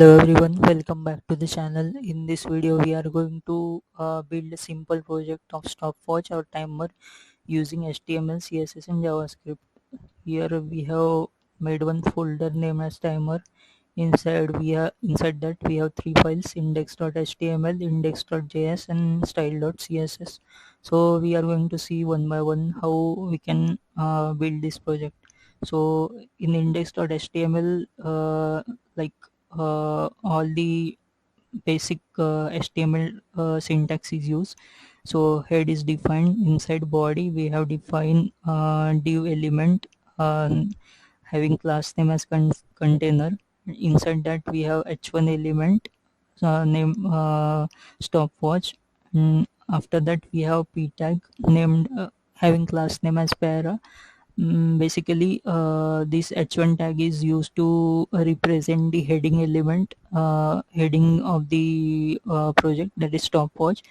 Hello everyone, welcome back to the channel. In this video we are going to build a simple project of stopwatch or timer using HTML, CSS and JavaScript. Here we have made one folder named as timer. Inside that we have three files: index.html, index.js and style.css. So we are going to see one by one how we can build this project. So in index.html, like all the basic HTML syntax is used. So head is defined. Inside body we have defined div element having class name as container. Inside that we have h1 element name stopwatch. After that we have p tag named having class name as para. Basically this h1 tag is used to represent the heading element, heading of the project, that is stopwatch.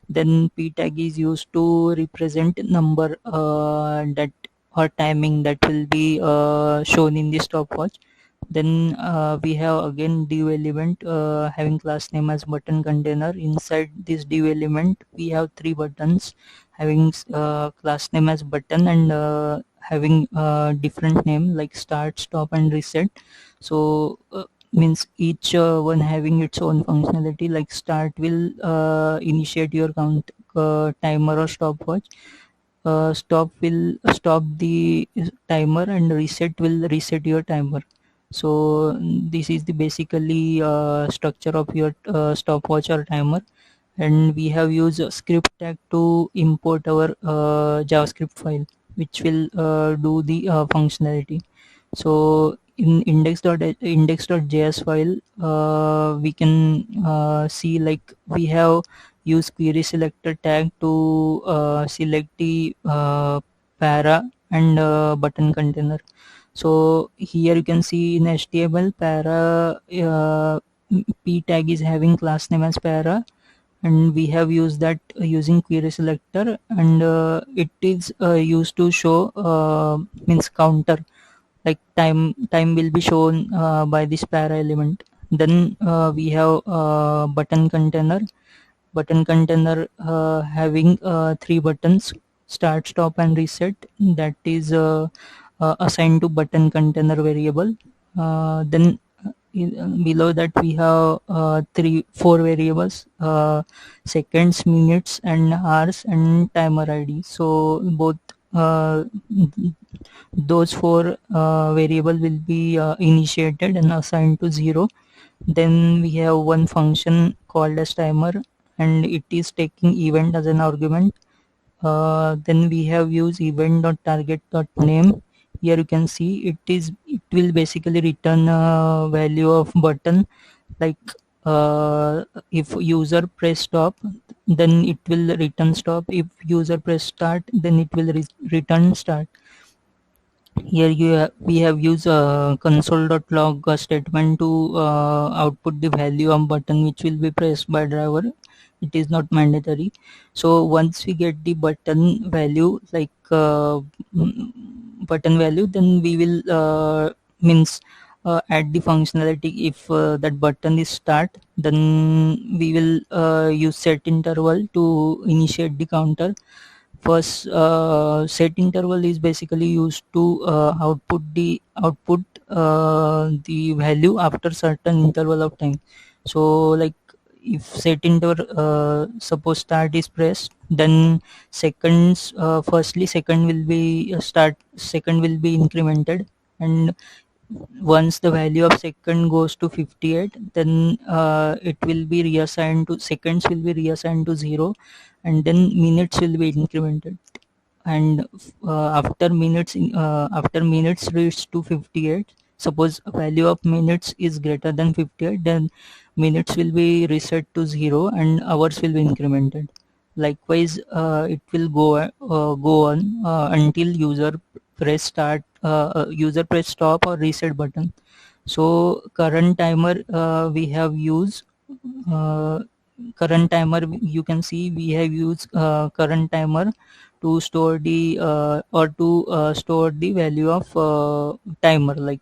Then p tag is used to represent number that or timing that will be shown in the stopwatch. Then we have again div element having class name as button container. Inside this div element we have three buttons having class name as button and having different name like start, stop and reset. So means each one having its own functionality. Like start will initiate your count timer or stopwatch. Stop will stop the timer and reset will reset your timer. So this is the basically structure of your stopwatch or timer. And we have used a script tag to import our JavaScript file which will do the functionality. So in index.js file we can see like we have used query selector tag to select the para and button container. So here you can see in HTML para p tag is having class name as para, and we have used that using query selector, and it is used to show means counter, like time will be shown by this para element. Then we have button container having three buttons: start, stop and reset. That is assigned to button container variable. Then below that we have four variables: seconds, minutes and hours and timer id. So both uh, those four variable will be initiated and assigned to 0. Then we have one function called as timer, and it is taking event as an argument. Then we have used event.target.name. Here you can see it will basically return a value of button. Like if user press stop, then it will return stop. If user press start, then it will return start. Here we have used console.log statement to output the value of button which will be pressed by driver. It is not mandatory. So once we get the button value, like button value, then we will means add the functionality. If that button is start, then we will use set interval to initiate the counter. First set interval is basically used to output the value after certain interval of time. So like if set interval suppose start is pressed, then seconds firstly second will be second will be incremented, and once the value of second goes to 58, then it will be reassigned to seconds will be reassigned to 0, and then minutes will be incremented. And after minutes reach to 58, suppose a value of minutes is greater than 58, then minutes will be reset to 0 and hours will be incremented. Likewise it will go on until user press stop or reset button. So current timer we have used uh, current timer, you can see we have used current timer to store the or to store the value of timer. Like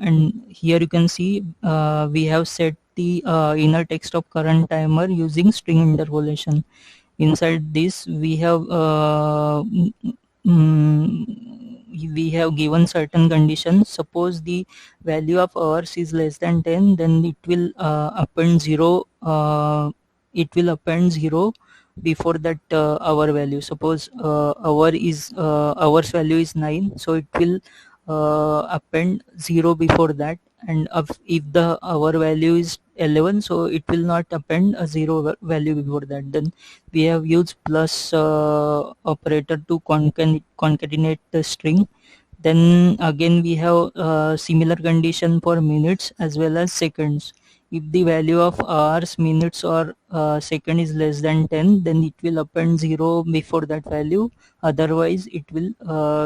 and here you can see we have set the inner text of current timer using string interpolation. Inside this we have we have given certain conditions. Suppose the value of hours is less than 10, then it will append 0, it will append 0 before that hour value. Suppose hours value is 9, so it will append 0 before that, and if the hour value is 11, so it will not append a 0 value before that. Then we have used plus operator to concatenate the string. Then again we have similar condition for minutes as well as seconds. If the value of hours, minutes or second is less than 10, then it will append 0 before that value, otherwise it will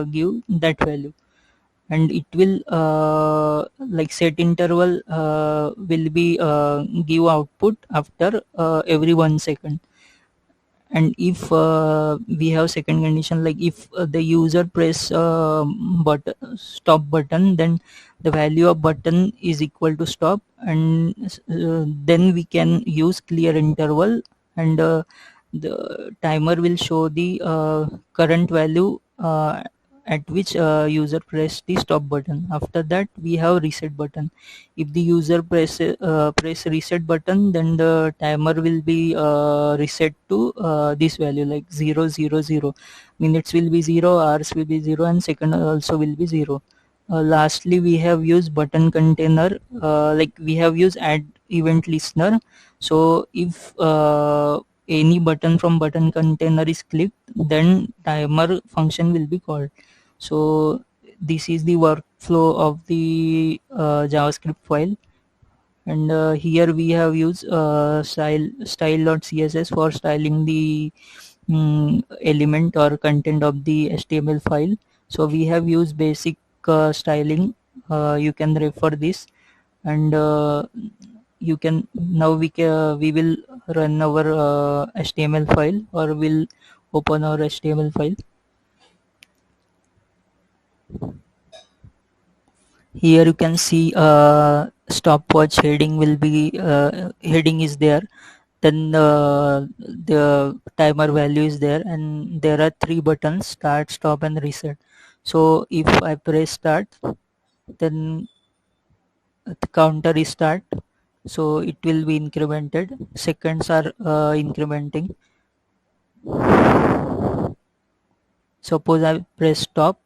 give that value. And it will like set interval will be give output after every 1 second. And if we have second condition, like if the user press stop button, then the value of button is equal to stop, and then we can use clear interval, and the timer will show the current value at which user press the stop button. After that we have reset button. If the user press reset button, then the timer will be reset to this value, like 000. Minutes will be 0, hours will be 0, and second also will be 0. Lastly we have used button container, like we have used add event listener. So if any button from button container is clicked, then timer function will be called. So this is the workflow of the JavaScript file. And here we have used style.css for styling the element or content of the HTML file. So we have used basic styling. You can refer this, and you can now we will run our HTML file, or will open our HTML file. Here you can see stopwatch heading will be heading is there. Then the timer value is there, and there are three buttons: start, stop and reset. So if I press start, then the counter is start, so it will be incremented. Seconds are incrementing. Suppose I press stop,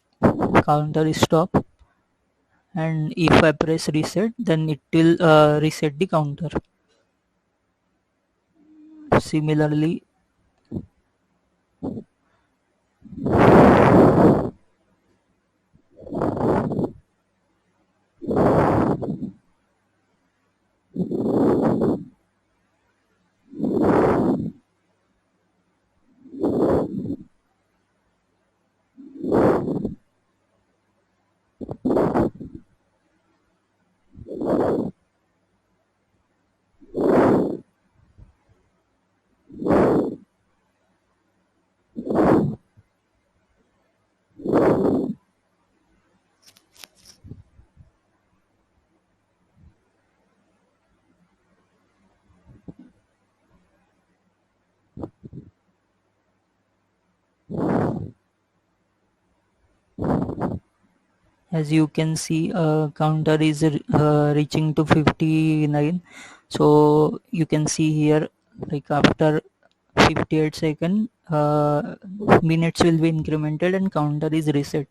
counter is stop, and if I press reset, then it will reset the counter. Similarly, as you can see, counter is reaching to 59. So you can see here, like after 58 second, minutes will be incremented and counter is reset.